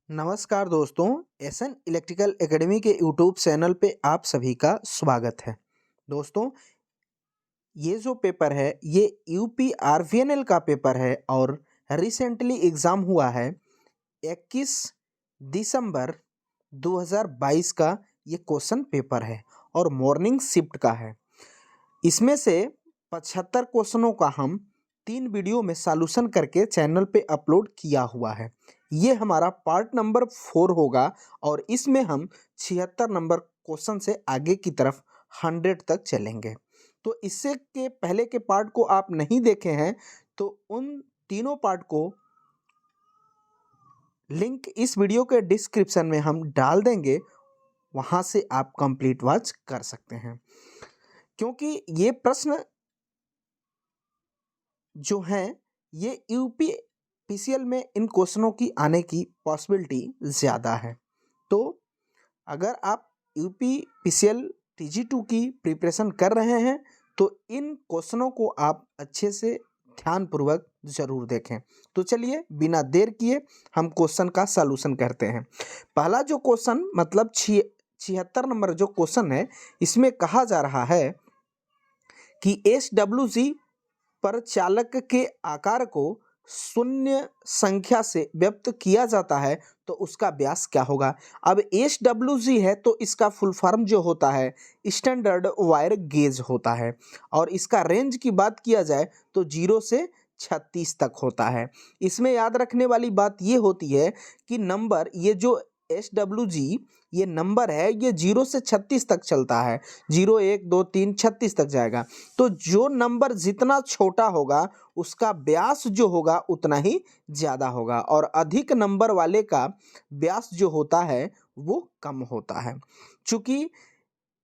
नमस्कार दोस्तों, SN electrical academy के यूट्यूब चैनल पे आप सभी का स्वागत है। दोस्तों, ये जो पेपर है ये यूपी आरवीएनएल का पेपर है और रिसेंटली एग्ज़ाम हुआ है 21 दिसंबर 2022 का ये क्वेश्चन पेपर है और मॉर्निंग शिफ्ट का है। इसमें से 75 क्वेश्चनों का हम 3 वीडियो में सॉल्यूशन करके चैनल पे अपलोड किया हुआ है। ये हमारा पार्ट नंबर 4 होगा और इसमें हम 76 नंबर क्वेश्चन से आगे की तरफ 100 तक चलेंगे। तो इससे के पहले के पार्ट को आप नहीं देखे हैं तो उन तीनों पार्ट को लिंक इस वीडियो के डिस्क्रिप्शन में हम डाल देंगे, वहाँ से आप कंप्लीट वॉच कर सकते हैं। क्योंकि ये प्रश्न जो हैं ये यूपी पीसीएल में इन क्वेश्चनों की आने की पॉसिबिलिटी ज़्यादा है। तो अगर आप यूपी पीसीएल टीजी2 की प्रिपरेशन कर रहे हैं तो इन क्वेश्चनों को आप अच्छे से ध्यानपूर्वक ज़रूर देखें। तो चलिए बिना देर किए हम क्वेश्चन का सॉल्यूशन करते हैं। पहला जो क्वेश्चन मतलब 76 नंबर जो क्वेश्चन है, इसमें कहा जा रहा है कि SWG पर चालक के आकार को शून्य संख्या से व्यक्त किया जाता है तो उसका व्यास क्या होगा। अब SWG है तो इसका फुल फॉर्म जो होता है स्टैंडर्ड वायर गेज होता है और इसका रेंज की बात किया जाए तो 0 से 36 तक होता है। इसमें याद रखने वाली बात ये होती है कि नंबर ये जो SWG ये नंबर है ये 0 से 36 तक चलता है। 0 1 2 3 36 तक जाएगा। तो जो नंबर जितना छोटा होगा उसका व्यास जो होगा उतना ही ज़्यादा होगा और अधिक नंबर वाले का व्यास जो होता है वो कम होता है। चूँकि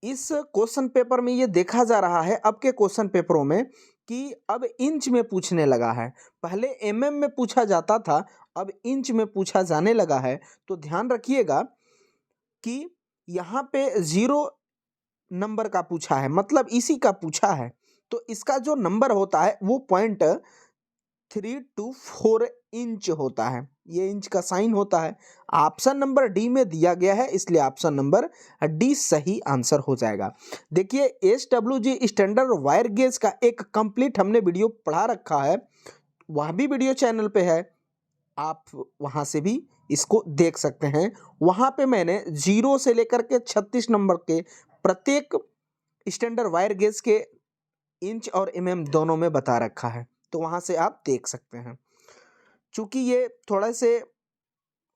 इस क्वेश्चन पेपर में ये देखा जा रहा है अब के क्वेश्चन पेपरों में कि अब इंच में पूछने लगा है। पहले एमएम में पूछा जाता था, अब इंच में पूछा जाने लगा है। तो ध्यान रखिएगा कि यहाँ पे 0 नंबर का पूछा है, मतलब इसी का पूछा है। तो इसका जो नंबर होता है वो 0.324 इंच होता है। ये इंच का साइन होता है। ऑप्शन नंबर डी में दिया गया है, इसलिए ऑप्शन नंबर डी सही आंसर हो जाएगा। देखिए SWG स्टैंडर्ड वायर गेज का एक कंप्लीट हमने वीडियो पढ़ा रखा है, वह भी वीडियो चैनल पे है, आप वहाँ से भी इसको देख सकते हैं। वहाँ पे मैंने 0 से लेकर के 36 नंबर के प्रत्येक स्टैंडर्ड वायर गेज के इंच और एमएम दोनों में बता रखा है, तो वहाँ से आप देख सकते हैं। चूँकि ये थोड़ा से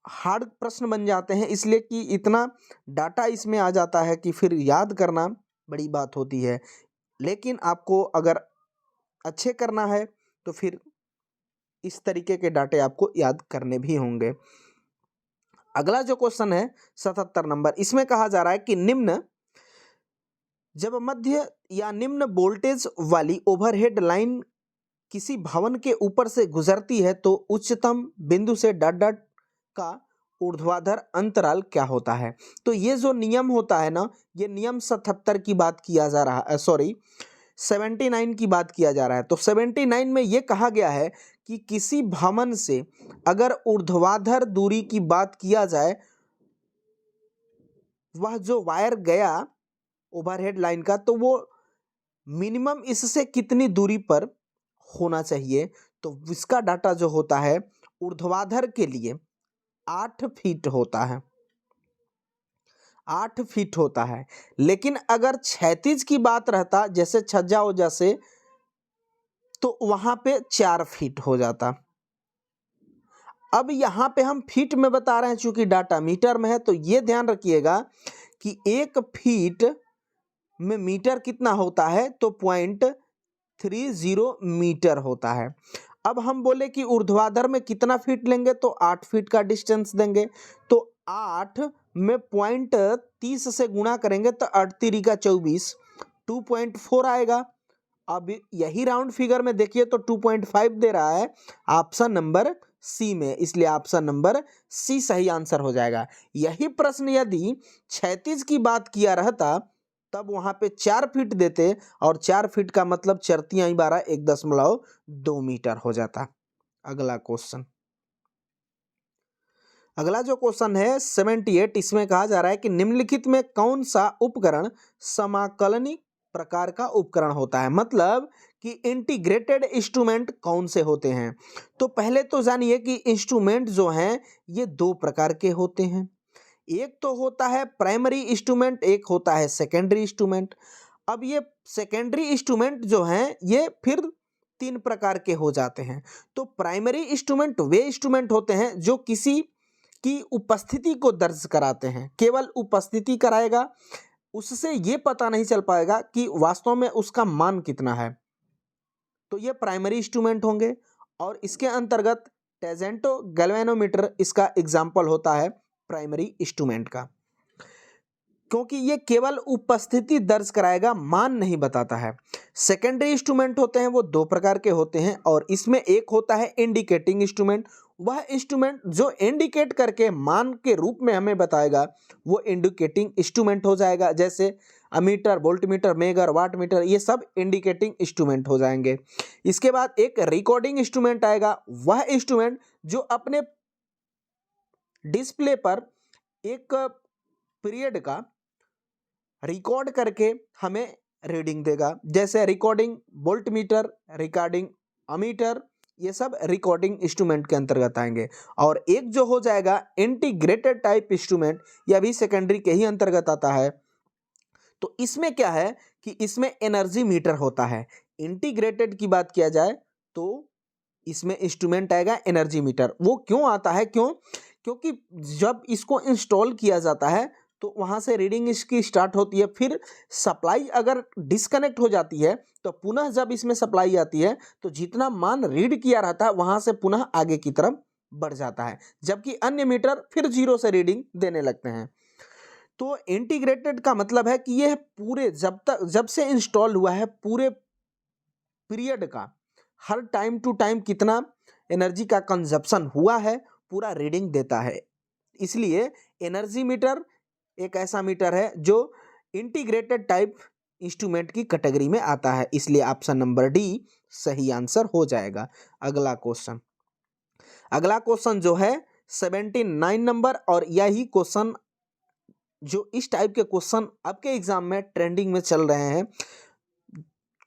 हार्ड प्रश्न बन जाते हैं इसलिए कि इतना डाटा इसमें आ जाता है कि फिर याद करना बड़ी बात होती है। लेकिन आपको अगर अच्छे करना है तो फिर इस तरीके के डाटे आपको याद करने भी होंगे। अगला जो क्वेश्चन है 77 नंबर, इसमें कहा जा रहा है कि निम्न जब मध्य या निम्न वोल्टेज वाली ओवरहेड लाइन किसी भवन के ऊपर से गुजरती है तो उच्चतम बिंदु से डॉट डॉट का ऊर्ध्वाधर अंतराल क्या होता है। तो ये जो नियम होता है ना, ये नियम 77 की बात किया जा रहा है, सॉरी 79 की बात किया जा रहा है। तो 79 में ये कहा गया है कि किसी भवन से अगर ऊर्ध्वाधर दूरी की बात किया जाए, वह जो वायर गया ओवरहेड लाइन का तो वो मिनिमम इससे कितनी दूरी पर होना चाहिए। तो इसका डाटा जो होता है ऊर्ध्वाधर के लिए 8 फीट होता है, 8 फीट होता है। लेकिन अगर क्षैतिज की बात रहता जैसे छज्जा हो जैसे, तो वहां पे 4 फीट हो जाता। अब यहाँ पे हम फीट में बता रहे हैं, चूंकि डाटा मीटर में है तो ये ध्यान रखिएगा कि 1 फीट में मीटर कितना होता है तो 0.30 मीटर होता है। अब हम बोले कि ऊर्ध्वाधर में कितना फीट लेंगे तो 8 फीट का डिस्टेंस देंगे। तो 8 में 0.30 से गुणा करेंगे तो 8 तिरी का 24, 2.4 आएगा। अब यही राउंड फिगर में देखिए तो 2.5 दे रहा है ऑप्शन नंबर सी में, इसलिए ऑप्शन नंबर सी सही आंसर हो जाएगा। यही प्रश्न यदि क्षैतिज की बात किया रहता तब वहां पे 4 फीट देते और 4 फीट का मतलब 4×12 1.2 मीटर हो जाता। अगला क्वेश्चन अगला जो क्वेश्चन है 78, इसमें कहा जा रहा है कि निम्नलिखित में कौन सा उपकरण समाकलनी प्रकार का उपकरण होता है, मतलब कि इंटीग्रेटेड इंस्ट्रूमेंट कौन से होते हैं। तो पहले तो जानिए कि इंस्ट्रूमेंट जो हैं ये दो प्रकार के होते हैं, एक तो होता है प्राइमरी इंस्ट्रूमेंट, एक होता है सेकेंडरी इंस्ट्रूमेंट। अब ये सेकेंडरी इंस्ट्रूमेंट जो हैं ये फिर तीन प्रकार के हो जाते हैं। तो प्राइमरी इंस्ट्रूमेंट वे इंस्ट्रूमेंट होते हैं जो किसी की उपस्थिति को दर्ज कराते हैं, केवल उपस्थिति कराएगा, उससे ये पता नहीं चल पाएगा कि वास्तव में उसका मान कितना है, तो ये प्राइमरी इंस्ट्रूमेंट होंगे। और इसके अंतर्गत टेजेंटो गैल्वेनोमीटर इसका एग्जाम्पल होता है प्राइमरी इंस्ट्रूमेंट का, क्योंकि ये केवल उपस्थिति दर्ज कराएगा, मान नहीं बताता है। सेकेंडरी इंस्ट्रूमेंट होते हैं वो दो प्रकार के होते हैं, और इसमें एक होता है इंडिकेटिंग इंस्ट्रूमेंट, वह इंस्ट्रूमेंट जो इंडिकेट करके मान के रूप में हमें बताएगा वो इंडिकेटिंग इंस्ट्रूमेंट हो जाएगा, जैसे ammeter, voltmeter, megger, watt meter, ये सब इंडिकेटिंग इंस्ट्रूमेंट हो जाएंगे। इसके बाद एक रिकॉर्डिंग इंस्ट्रूमेंट आएगा, वह इंस्ट्रूमेंट जो अपने डिस्प्ले पर एक पीरियड का रिकॉर्ड करके हमें रीडिंग देगा, जैसे रिकॉर्डिंग वोल्टमीटर, रिकॉर्डिंग अमीटर, ये सब रिकॉर्डिंग इंस्ट्रूमेंट के अंतर्गत आएंगे। और एक जो हो जाएगा इंटीग्रेटेड टाइप इंस्ट्रूमेंट, यह भी सेकेंडरी के ही अंतर्गत आता है। तो इसमें क्या है कि इसमें एनर्जी मीटर होता है। इंटीग्रेटेड की बात किया जाए तो इसमें इंस्ट्रूमेंट आएगा एनर्जी मीटर। वो क्यों आता है, क्योंकि जब इसको इंस्टॉल किया जाता है तो वहाँ से रीडिंग इसकी स्टार्ट होती है, फिर सप्लाई अगर डिस्कनेक्ट हो जाती है तो पुनः जब इसमें सप्लाई आती है तो जितना मान रीड किया रहता है वहाँ से पुनः आगे की तरफ बढ़ जाता है, जबकि अन्य मीटर फिर जीरो से रीडिंग देने लगते हैं। तो इंटीग्रेटेड का मतलब है कि यह पूरे जब से इंस्टॉल हुआ है पूरे पीरियड का हर टाइम टू टाइम कितना एनर्जी का कंजप्शन हुआ है पूरा रीडिंग देता है। इसलिए एनर्जी मीटर एक ऐसा मीटर है जो इंटीग्रेटेड टाइप इंस्ट्रूमेंट की कैटेगरी में आता है, इसलिए ऑप्शन नंबर डी सही आंसर हो जाएगा। अगला क्वेश्चन जो है 79 नंबर, और यही क्वेश्चन जो इस टाइप के क्वेश्चन आपके एग्जाम में ट्रेंडिंग में चल रहे हैं।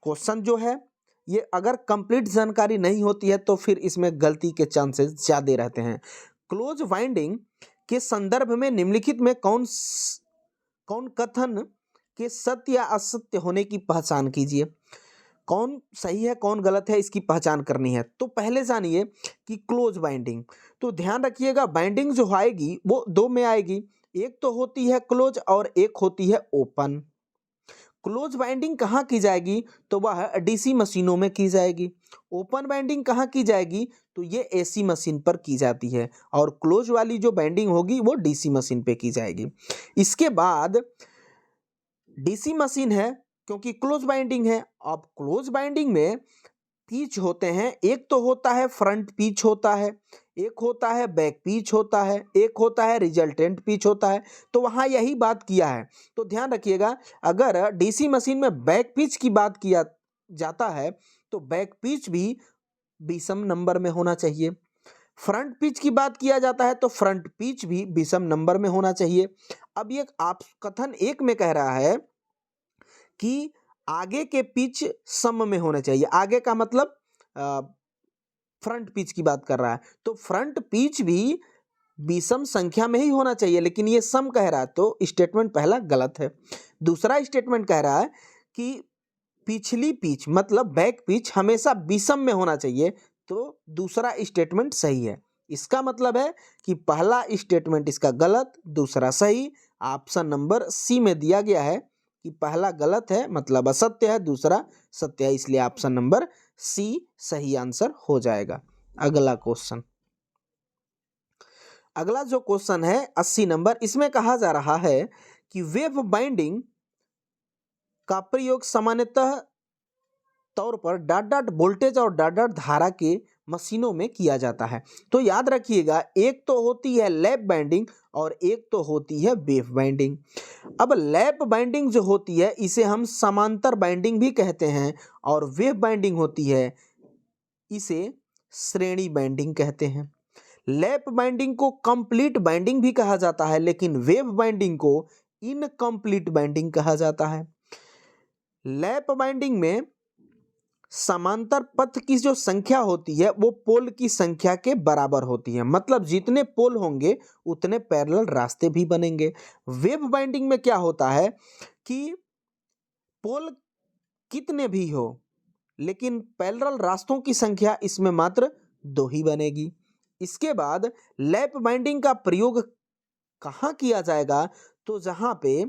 क्वेश्चन जो है ये अगर कंप्लीट जानकारी नहीं होती है तो फिर इसमें गलती के चांसेस ज्यादा रहते हैं। क्लोज वाइंडिंग के संदर्भ में निम्नलिखित में कौन कथन के सत्य या असत्य होने की पहचान कीजिए। कौन सही है कौन गलत है इसकी पहचान करनी है। तो पहले जानिए कि क्लोज बाइंडिंग, तो ध्यान रखिएगा बाइंडिंग जो आएगी वो दो में आएगी, एक तो होती है क्लोज और एक होती है ओपन। क्लोज बाइंडिंग कहाँ की जाएगी तो वह डीसी मशीनों में की जाएगी। ओपन बाइंडिंग कहाँ की जाएगी तो ये एसी मशीन पर की जाती है, और क्लोज वाली जो बाइंडिंग होगी वो डीसी मशीन पे की जाएगी। इसके बाद डीसी मशीन है क्योंकि क्लोज बाइंडिंग है। अब क्लोज बाइंडिंग में पीच होते हैं, एक तो होता है फ्रंट पीच होता है, एक होता है बैक पीच होता है, एक होता है रिजल्टेंट पीच होता है। तो वहाँ यही बात किया है। तो ध्यान रखिएगा अगर डीसी मशीन में बैक पीच की बात किया जाता है तो बैक पीच भी विषम नंबर में होना चाहिए। फ्रंट पिच की बात किया जाता है तो फ्रंट पिच भी विषम नंबर में होना चाहिए। अब ये आप कथन एक में कह रहा है कि आगे के पिच सम में होने चाहिए, आगे का मतलब फ्रंट पिच की बात कर रहा है, तो फ्रंट पिच भी विषम संख्या में ही होना चाहिए, लेकिन ये सम कह रहा है तो स्टेटमेंट पहला गलत है। दूसरा स्टेटमेंट कह रहा है कि पिछली पिच मतलब बैक पिच हमेशा विषम में होना चाहिए, तो दूसरा स्टेटमेंट सही है। इसका मतलब है कि पहला स्टेटमेंट इसका गलत, दूसरा सही। ऑप्शन नंबर सी में दिया गया है कि पहला गलत है मतलब असत्य है, दूसरा सत्य है, इसलिए ऑप्शन नंबर सी सही आंसर हो जाएगा। अगला जो क्वेश्चन है 80 नंबर, इसमें कहा जा रहा है कि वेव बाइंडिंग का प्रयोग सामान्यतः तौर पर डॉट डॉट वोल्टेज और डॉट डॉट धारा के मशीनों में किया जाता है। तो याद रखिएगा एक तो होती है लैप बाइंडिंग और एक तो होती है वेव बाइंडिंग। अब लैप बाइंडिंग जो होती है इसे हम समांतर बाइंडिंग भी कहते हैं, और वेव बाइंडिंग होती है इसे श्रेणी बाइंडिंग कहते हैं। लैप बाइंडिंग को कंप्लीट बाइंडिंग भी कहा जाता है, लेकिन वेव बाइंडिंग को इनकम्प्लीट बाइंडिंग कहा जाता है। लैप बाइंडिंग में समांतर पथ की जो संख्या होती है वो पोल की संख्या के बराबर होती है, मतलब जितने पोल होंगे उतने पैरेलल रास्ते भी बनेंगे। वेव बाइंडिंग में क्या होता है कि पोल कितने भी हो, लेकिन पैरेलल रास्तों की संख्या इसमें मात्र 2 ही बनेगी। इसके बाद लैप बाइंडिंग का प्रयोग कहाँ किया जाएगा, तो जहां पे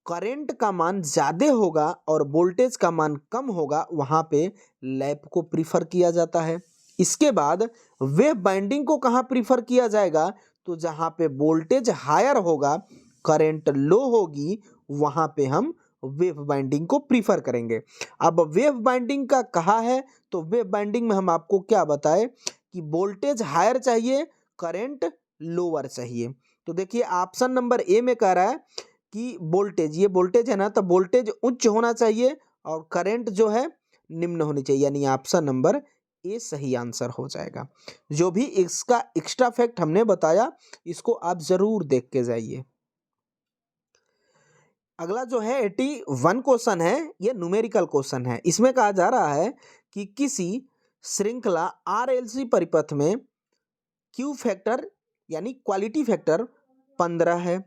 करंट का मान ज़्यादा होगा और वोल्टेज का मान कम होगा, वहाँ पे लैप को प्रीफर किया जाता है। इसके बाद वेव बाइंडिंग को कहाँ प्रीफर किया जाएगा, तो जहाँ पे वोल्टेज हायर होगा, करंट लो होगी, वहाँ पे हम वेव बाइंडिंग को प्रीफर करेंगे। अब वेव बाइंडिंग का कहा है, तो वेव बाइंडिंग में हम आपको क्या बताएं कि वोल्टेज हायर चाहिए, करंट लोअर चाहिए। तो देखिए ऑप्शन नंबर ए में कह रहा है कि वोल्टेज, ये वोल्टेज है ना, तो वोल्टेज उच्च होना चाहिए और करंट जो है निम्न होनी चाहिए, यानी ऑप्शन नंबर ए सही आंसर हो जाएगा। जो भी इसका एक्स्ट्रा फैक्ट हमने बताया, इसको आप जरूर देख के जाइए। अगला जो है 81 क्वेश्चन है, ये न्यूमेरिकल क्वेश्चन है। इसमें कहा जा रहा है कि किसी श्रृंखला आरएलसी परिपथ में क्यू फैक्टर यानी क्वालिटी फैक्टर 15 है।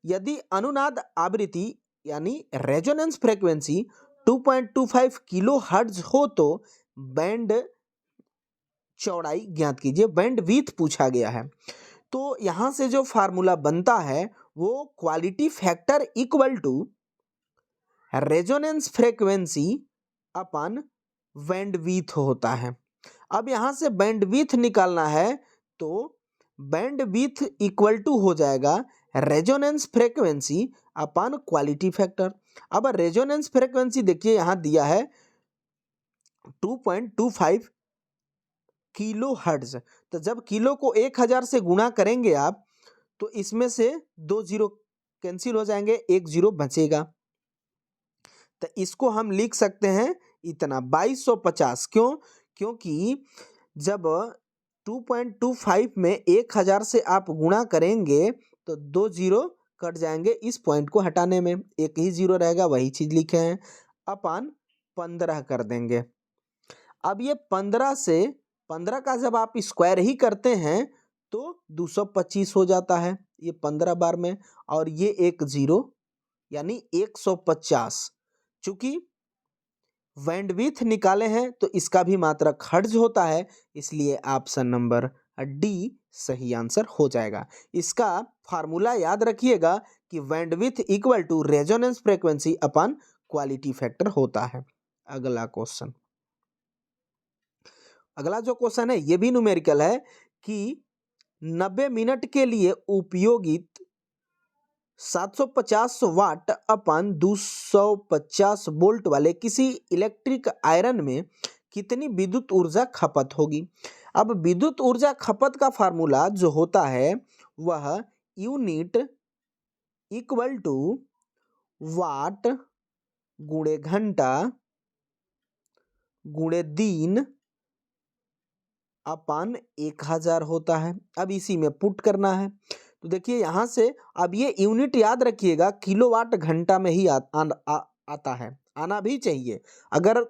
यदि अनुनाद आवृत्ति यानी रेजोनेंस फ्रीक्वेंसी 2.25 किलो हर्ट्ज हो तो बैंड चौड़ाई ज्ञात कीजिए। बैंड विड्थ पूछा गया है, तो यहाँ से जो फार्मूला बनता है वो quality factor equal to resonance frequency upon bandwidth होता है। अब यहाँ से बैंड विड्थ निकालना है, तो बैंड विड्थ इक्वल टू हो जाएगा resonance frequency upon quality factor. अब रेजोनेंस फ्रीक्वेंसी देखिए यहाँ दिया है 2.25 किलो हर्ट्ज, तो जब किलो को 1000 से गुणा करेंगे आप, तो इसमें से 2 जीरो कैंसिल हो जाएंगे, 1 जीरो बचेगा, तो इसको हम लिख सकते हैं इतना 2250। क्यों? क्योंकि जब 2.25 में 1000 से आप गुणा करेंगे तो 2 जीरो कट जाएंगे, इस पॉइंट को हटाने में एक ही जीरो रहेगा, वही चीज लिखे हैं, अपन 15 कर देंगे। अब ये 15 से 15 का जब आप स्क्वायर ही करते हैं तो 225 हो जाता है, ये 15 बार में, और ये एक जीरो यानी 150। चूंकि बैंडविड्थ निकाले हैं तो इसका भी मात्रक हर्ट्ज होता है, इसलिए ऑप्शन नंबर डी सही आंसर हो जाएगा। इसका फार्मूला याद रखिएगा कि bandwidth equal to resonance frequency upon quality factor होता है। अगला क्वेश्चन, अगला जो क्वेश्चन है ये भी न्यूमेरिकल है कि 90 मिनट के लिए उपयोगित 750 वाट अपन 250 वोल्ट वाले किसी इलेक्ट्रिक आयरन में कितनी विद्युत ऊर्जा खपत होगी। अब विद्युत ऊर्जा खपत का फार्मूला जो होता है वह यूनिट इक्वल टू वाट गुणे घंटा गुणे दिन अपन 1000 होता है। अब इसी में पुट करना है, तो देखिए यहाँ से अब ये यूनिट याद रखिएगा, किलोवाट घंटा में ही आता है, आना भी चाहिए। अगर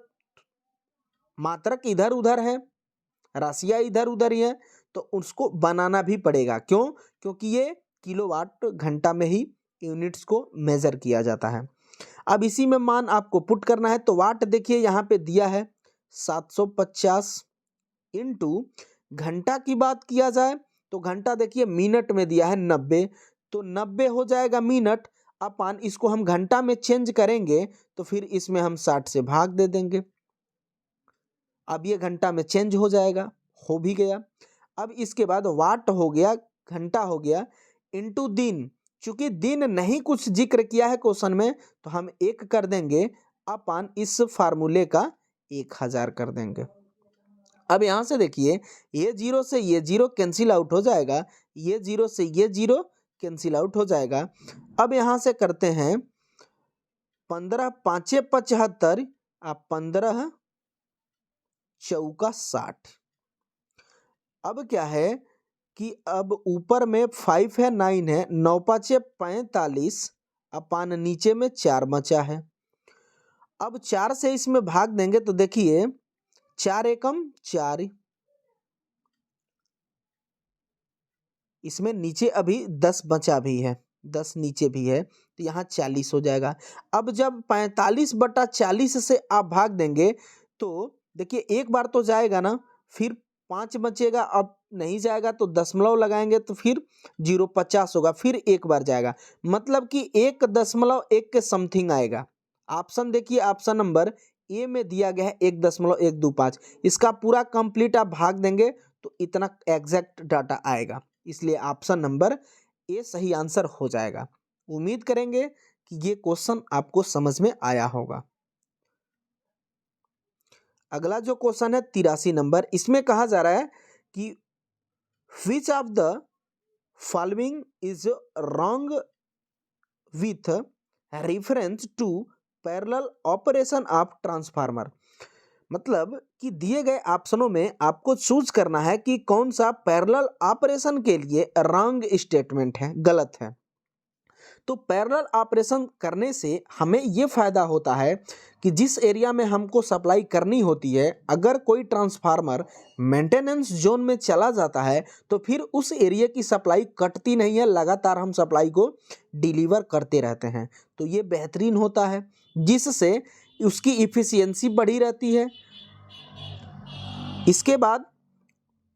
मात्रक इधर उधर है, राशियाँ इधर उधर ही है, तो उसको बनाना भी पड़ेगा। क्यों? क्योंकि ये किलोवाट घंटा में ही यूनिट्स को मेजर किया जाता है। अब इसी में मान आपको पुट करना है, तो वाट देखिए यहाँ पे दिया है 750 इंटू घंटा की बात किया जाए तो घंटा देखिए मिनट में दिया है 90, तो 90 हो जाएगा मिनट, अपन इसको हम घंटा में चेंज करेंगे तो फिर इसमें हम 60 से भाग दे देंगे। अब ये घंटा में चेंज हो जाएगा, हो भी गया। अब इसके बाद वाट हो गया, घंटा हो गया, इंटू दिन। चूंकि दिन नहीं कुछ जिक्र किया है क्वेश्चन में, तो हम 1 कर देंगे, अपन इस फार्मूले का 1000 कर देंगे। अब यहाँ से देखिए ये जीरो से ये जीरो कैंसिल आउट हो जाएगा, ये जीरो से ये जीरो कैंसिल आउट हो जाएगा। अब यहाँ से करते हैं 15 पाँचे 75, 15 चौका 60। अब क्या है कि अब ऊपर में 5 है 9 है, 9 पाँचे 45 अपान नीचे में 4 बचा है। अब 4 से इसमें भाग देंगे तो देखिए 4 एकम 4, इसमें नीचे अभी 10 बचा भी है, 10 नीचे भी है, तो यहाँ 40 हो जाएगा। अब जब 45/40 से आप भाग देंगे तो देखिए एक बार तो जाएगा ना, फिर 5 बचेगा, अब नहीं जाएगा तो दशमलव लगाएंगे तो फिर 0.50 होगा, फिर एक बार जाएगा, मतलब कि 1.1 के समथिंग आएगा। ऑप्शन देखिए, ऑप्शन नंबर ए में दिया गया है 1.125, इसका पूरा कंप्लीट आप भाग देंगे तो इतना एग्जैक्ट डाटा आएगा, इसलिए ऑप्शन नंबर ए सही आंसर हो जाएगा। उम्मीद करेंगे कि ये क्वेश्चन आपको समझ में आया होगा। अगला जो क्वेश्चन है 83 नंबर, इसमें कहा जा रहा है कि which of the following is wrong with reference to parallel operation of transformer. मतलब कि दिए गए ऑप्शनों में आपको चूज करना है कि कौन सा पैरेलल ऑपरेशन के लिए रॉन्ग स्टेटमेंट है, गलत है। तो पैरेलल ऑपरेशन करने से हमें ये फायदा होता है कि जिस एरिया में हमको सप्लाई करनी होती है, अगर कोई ट्रांसफार्मर मेंटेनेंस जोन में चला जाता है तो फिर उस एरिया की सप्लाई कटती नहीं है, लगातार हम सप्लाई को डिलीवर करते रहते हैं। तो ये बेहतरीन होता है, जिससे उसकी इफ़िशियंसी बढ़ी रहती है। इसके बाद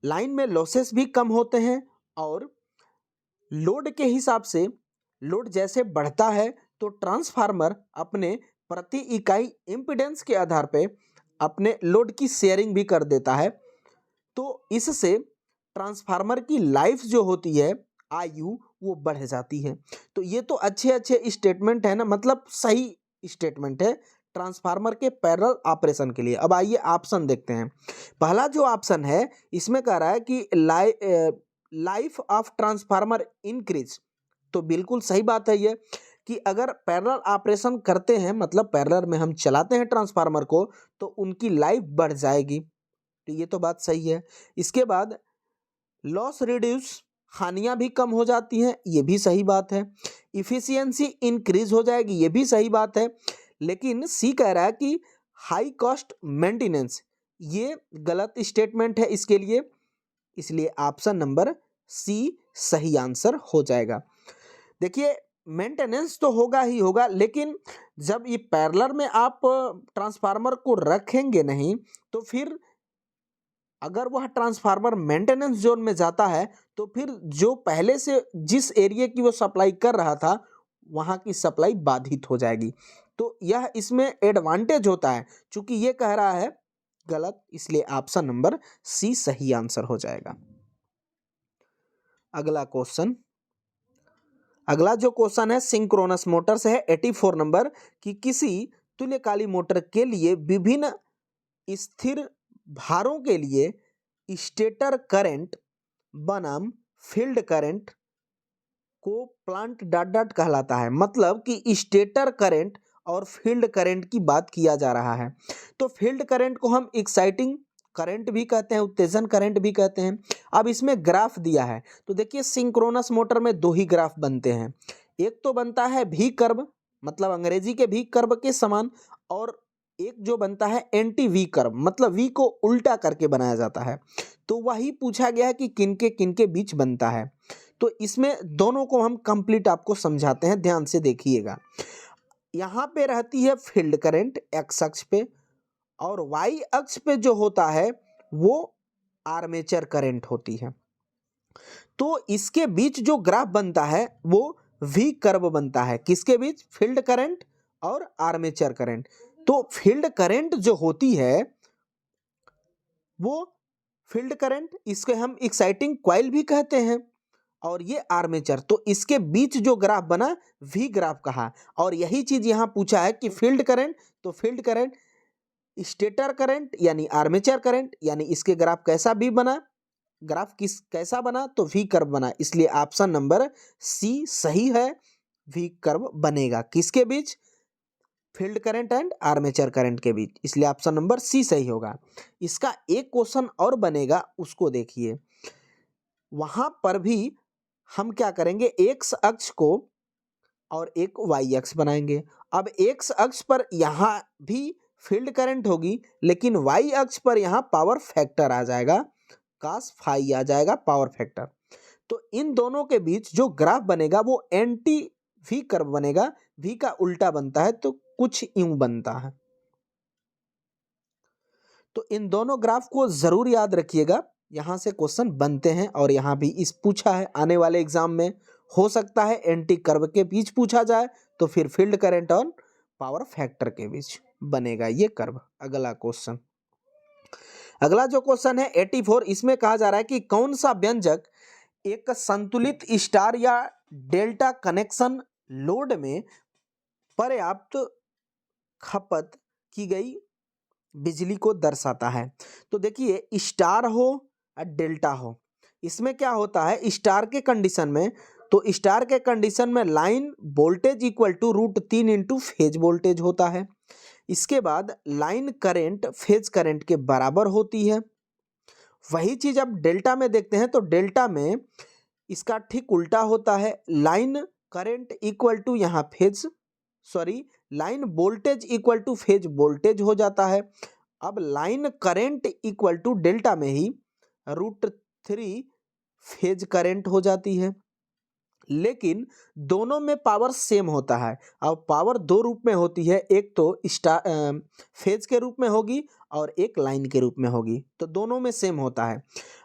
लाइन में लॉसेस भी कम होते हैं, और लोड के हिसाब से लोड जैसे बढ़ता है तो ट्रांसफार्मर अपने प्रति इकाई इम्पीडेंस के आधार पे अपने लोड की शेयरिंग भी कर देता है। तो इससे ट्रांसफार्मर की लाइफ जो होती है, आयु, वो बढ़ जाती है। तो ये तो अच्छे अच्छे स्टेटमेंट है ना, मतलब सही स्टेटमेंट है ट्रांसफार्मर के पैरेलल ऑपरेशन के लिए। अब आइए ऑप्शन देखते हैं। पहला जो ऑप्शन है इसमें कह रहा है कि लाइफ ऑफ ट्रांसफार्मर इंक्रीज, तो बिल्कुल सही बात है ये कि अगर पैरेलल ऑपरेशन करते हैं, मतलब पैरेलल में हम चलाते हैं ट्रांसफार्मर को, तो उनकी लाइफ बढ़ जाएगी, तो ये तो बात सही है। इसके बाद लॉस रिड्यूस, हानियां भी कम हो जाती हैं, ये भी सही बात है। इफिशियंसी इंक्रीज हो जाएगी, ये भी सही बात है। लेकिन सी कह रहा है कि हाई कॉस्ट मेंटेनेंस, ये गलत स्टेटमेंट है इसके लिए, इसलिए ऑप्शन नंबर सी सही आंसर हो जाएगा। देखिए मेंटेनेंस तो होगा ही होगा, लेकिन जब ये पैरेलल में आप ट्रांसफार्मर को रखेंगे नहीं तो फिर अगर वह ट्रांसफार्मर मेंटेनेंस जोन में जाता है तो फिर जो पहले से जिस एरिया की वो सप्लाई कर रहा था वहाँ की सप्लाई बाधित हो जाएगी। तो यह इसमें एडवांटेज होता है, चूंकि ये कह रहा है गलत, इसलिए ऑप्शन नंबर सी सही आंसर हो जाएगा। अगला क्वेश्चन, अगला जो क्वेश्चन है सिंक्रोनस मोटर से है 84 नंबर, कि किसी तुल्यकाली मोटर के लिए विभिन्न स्थिर भारों के लिए स्टेटर करंट बनाम फील्ड करंट को प्लांट डॉट डॉट कहलाता है। मतलब कि स्टेटर करंट और फील्ड करंट की बात किया जा रहा है। तो फील्ड करंट को हम एक्साइटिंग करंट भी कहते हैं, उत्तेजन करंट भी कहते हैं। अब इसमें ग्राफ दिया है, तो देखिए सिंक्रोनस मोटर में दो ही ग्राफ बनते हैं। एक तो बनता है भी कर्व, मतलब अंग्रेजी के भी कर्व के समान, और एक जो बनता है एंटी वी कर्व, मतलब वी को उल्टा करके बनाया जाता है। तो वही पूछा गया है कि किनके बीच बनता है। तो इसमें दोनों को हम कंप्लीट आपको समझाते हैं, ध्यान से देखिएगा। यहाँ पे रहती है फील्ड करंट एक्स अक्ष पे, और वाई अक्ष पे जो होता है वो आर्मेचर करंट होती है। तो इसके बीच जो ग्राफ बनता है वो वी कर्व बनता है, किसके बीच? फील्ड करंट और आर्मेचर करंट। तो फील्ड करंट जो होती है वो फील्ड करंट, इसके हम एक्साइटिंग कॉइल भी कहते हैं, और ये आर्मेचर। तो इसके बीच जो ग्राफ बना वी ग्राफ कहा, और यही चीज यहां पूछा है कि फील्ड करंट, तो फील्ड करंट, स्टेटर करंट यानी आर्मेचर करंट, यानी इसके ग्राफ कैसा भी बना, ग्राफ किस कैसा बना, तो वी कर्व बना, इसलिए ऑप्शन नंबर सी सही है। वी कर्व बनेगा किसके बीच? Field current and armature current के बीच, इसलिए ऑप्शन नंबर सी सही होगा। इसका एक क्वेश्चन और बनेगा, उसको देखिए। वहाँ पर भी हम क्या करेंगे, एक्स अक्ष को और एक वाई अक्ष बनाएंगे। अब एक्स अक्ष पर यहाँ भी फील्ड करंट होगी, लेकिन वाई अक्ष पर यहाँ पावर फैक्टर आ जाएगा, कास फाई आ जाएगा पावर फैक्टर। तो इन दोनों के बीच जो ग्राफ बनेगा वो एंटी वी कर्व बनेगा। वी का उल्टा बनता है तो कुछ यूं बनता है। तो इन दोनों ग्राफ को जरूर याद रखिएगा, यहां से क्वेश्चन बनते हैं और यहां भी इस पूछा है आने वाले एग्जाम में। हो सकता है एंटी कर्व के बीच पूछा जाए तो फिर फील्ड करंट और पावर फैक्टर के बीच बनेगा ये कर्व। अगला क्वेश्चन, अगला जो क्वेश्चन है 84, इसमें कहा जा रहा है कि कौन सा व्यंजक एक संतुलित स्टार या डेल्टा कनेक्शन लोड में पर्याप्त खपत की गई बिजली को दर्शाता है। तो देखिए, स्टार हो या डेल्टा हो, इसमें क्या होता है, स्टार के कंडीशन में, तो स्टार के कंडीशन में line voltage equal to √3 into phase voltage होता है। इसके बाद लाइन करंट फेज करंट के बराबर होती है। वही चीज अब डेल्टा में देखते हैं, तो डेल्टा में इसका ठीक उल्टा होता है, लाइन करंट इक्वल टू यहाँ line voltage equal to phase voltage हो जाता है। अब line current equal to delta में ही √3 फेज करंट हो जाती है, लेकिन दोनों में पावर सेम होता है। अब पावर दो रूप में होती है, एक तो फेज के रूप में होगी और एक लाइन के रूप में होगी, तो दोनों में सेम होता है।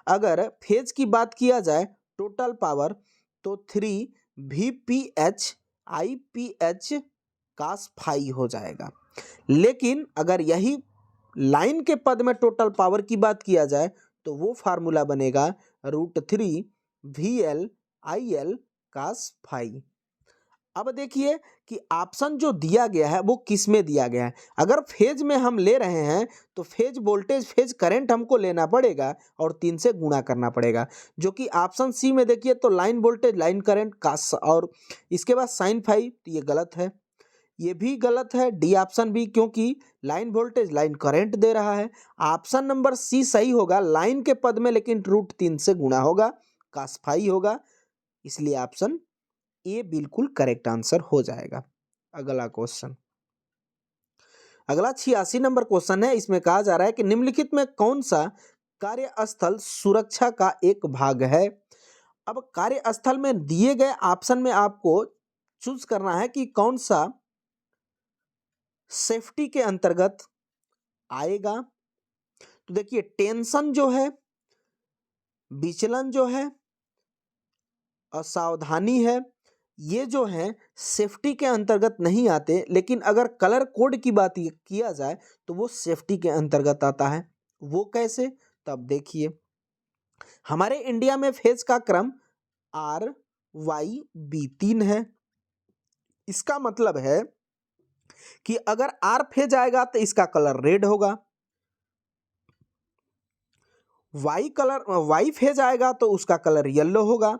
अगर फेज की बात किया जाए टोटल पावर, तो 3 VPH IPH कास फाई हो जाएगा। लेकिन अगर यही लाइन के पद में टोटल पावर की बात किया जाए तो वो फार्मूला बनेगा √3 VL IL कास फाई। अब देखिए कि ऑप्शन जो दिया गया है वो किस में दिया गया है। अगर फेज में हम ले रहे हैं तो फेज वोल्टेज फेज करंट हमको लेना पड़ेगा और 3 से गुणा करना पड़ेगा, जो कि ऑप्शन सी में देखिए तो लाइन वोल्टेज लाइन करंट कास और इसके बाद साइन फाई, तो ये गलत है, ये भी गलत है, डी ऑप्शन भी, क्योंकि लाइन वोल्टेज लाइन करंट दे रहा है। ऑप्शन नंबर सी सही होगा, लाइन के पद में लेकिन √3 से गुणा होगा, कास फाई होगा, इसलिए ऑप्शन ए बिल्कुल करेक्ट आंसर हो जाएगा। अगला क्वेश्चन, अगला 86 नंबर क्वेश्चन है। इसमें कहा जा रहा है कि निम्नलिखित में कौन सा कार्यस्थल सुरक्षा का एक भाग है। अब कार्यस्थल में दिए गए ऑप्शन में आपको चूज करना है कि कौन सा सेफ्टी के अंतर्गत आएगा। तो देखिए, टेंशन जो है, विचलन जो है, असावधानी है, ये जो है सेफ्टी के अंतर्गत नहीं आते, लेकिन अगर कलर कोड की बात किया जाए तो वो सेफ्टी के अंतर्गत आता है। वो कैसे, तब देखिए, हमारे इंडिया में फेज का क्रम RYB 3 है। इसका मतलब है कि अगर R फेज आएगा तो इसका कलर रेड होगा, Y फेज आएगा तो उसका कलर येलो होगा,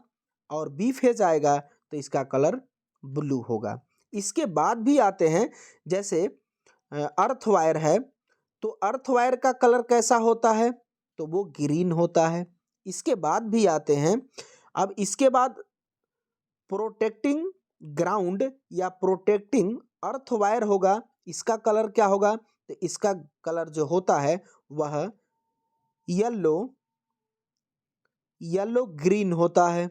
और B फेज आएगा तो इसका कलर ब्लू होगा। इसके बाद भी आते हैं, जैसे अर्थ वायर है, तो अर्थ वायर का कलर कैसा होता है, तो वो ग्रीन होता है। इसके बाद भी आते हैं, अब इसके बाद प्रोटेक्टिंग ग्राउंड या प्रोटेक्टिंग अर्थ वायर होगा, इसका कलर क्या होगा, तो इसका कलर जो होता है वह येलो ग्रीन होता है।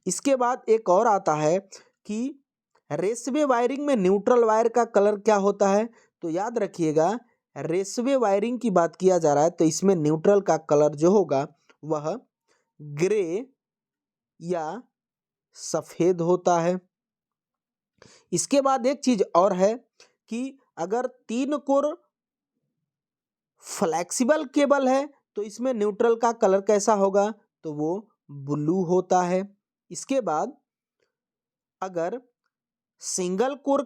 इसके बाद एक और आता है कि रेसवे वायरिंग में न्यूट्रल वायर का कलर क्या होता है। तो याद रखिएगा, रेसवे वायरिंग की बात किया जा रहा है तो इसमें न्यूट्रल का कलर जो होगा वह ग्रे या सफेद होता है। इसके बाद एक चीज और है कि अगर 3 कोर फ्लेक्सिबल केबल है तो इसमें न्यूट्रल का कलर कैसा होगा, तो वो ब्लू होता है। इसके बाद अगर सिंगल कोर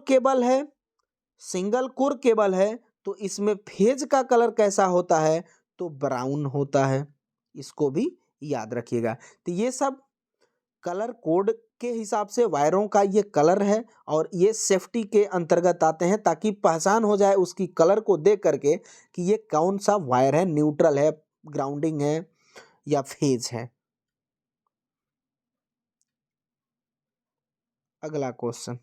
केबल है तो इसमें फेज का कलर कैसा होता है, तो ब्राउन होता है। इसको भी याद रखिएगा। तो ये सब कलर कोड के हिसाब से वायरों का ये कलर है और ये सेफ्टी के अंतर्गत आते हैं, ताकि पहचान हो जाए उसकी कलर को देख करके कि ये कौन सा वायर है, न्यूट्रल है, ग्राउंडिंग है या फेज है। अगला क्वेश्चन,